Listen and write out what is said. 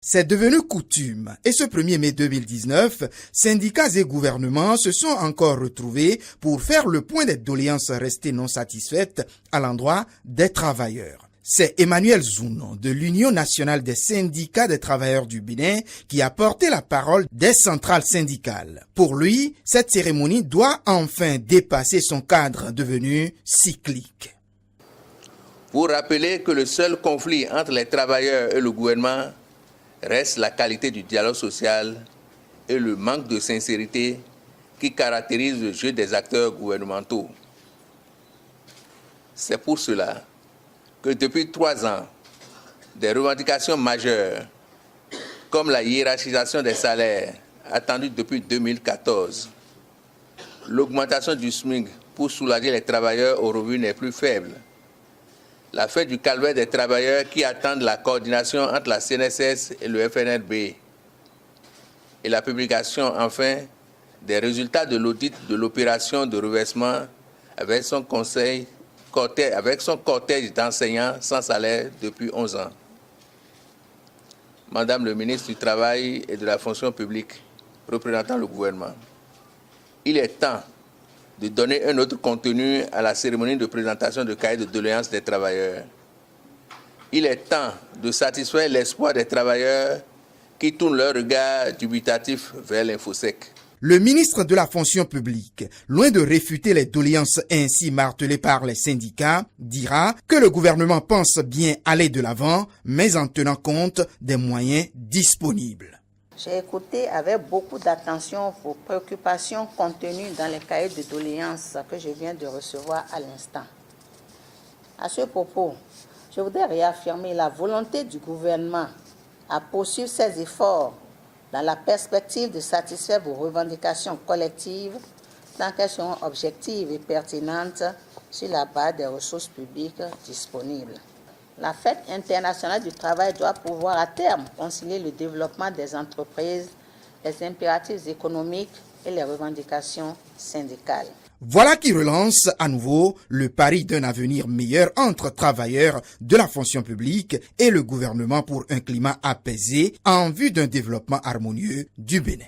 C'est devenu coutume et ce 1er mai 2019, syndicats et gouvernements se sont encore retrouvés pour faire le point des doléances restées non satisfaites à l'endroit des travailleurs. C'est Emmanuel Zouno de l'Union nationale des syndicats des travailleurs du Bénin qui a porté la parole des centrales syndicales. Pour lui, cette cérémonie doit enfin dépasser son cadre devenu cyclique. Pour rappeler que le seul conflit entre les travailleurs et le gouvernement reste la qualité du dialogue social et le manque de sincérité qui caractérise le jeu des acteurs gouvernementaux. C'est pour cela que depuis 3 ans, des revendications majeures, comme la hiérarchisation des salaires, attendues depuis 2014, l'augmentation du SMIC pour soulager les travailleurs aux revenus les plus faibles, la fin du calvaire des travailleurs qui attendent la coordination entre la CNSS et le FNRB, et la publication, enfin, des résultats de l'audit de l'opération de reversement avec son cortège d'enseignants sans salaire depuis 11 ans. Madame le ministre du Travail et de la Fonction publique, représentant le gouvernement, il est temps de donner un autre contenu à la cérémonie de présentation de cahier de doléances des travailleurs. Il est temps de satisfaire l'espoir des travailleurs qui tournent leur regard dubitatif vers l'Infosec. Le ministre de la Fonction publique, loin de réfuter les doléances ainsi martelées par les syndicats, dira que le gouvernement pense bien aller de l'avant, mais en tenant compte des moyens disponibles. J'ai écouté avec beaucoup d'attention vos préoccupations contenues dans les cahiers de doléances que je viens de recevoir à l'instant. À ce propos, je voudrais réaffirmer la volonté du gouvernement à poursuivre ses efforts dans la perspective de satisfaire vos revendications collectives tant qu'elles seront objectives et pertinentes sur la base des ressources publiques disponibles. La Fête internationale du travail doit pouvoir à terme concilier le développement des entreprises, les impératifs économiques et les revendications syndicales. Voilà qui relance à nouveau le pari d'un avenir meilleur entre travailleurs de la fonction publique et le gouvernement pour un climat apaisé en vue d'un développement harmonieux du Bénin.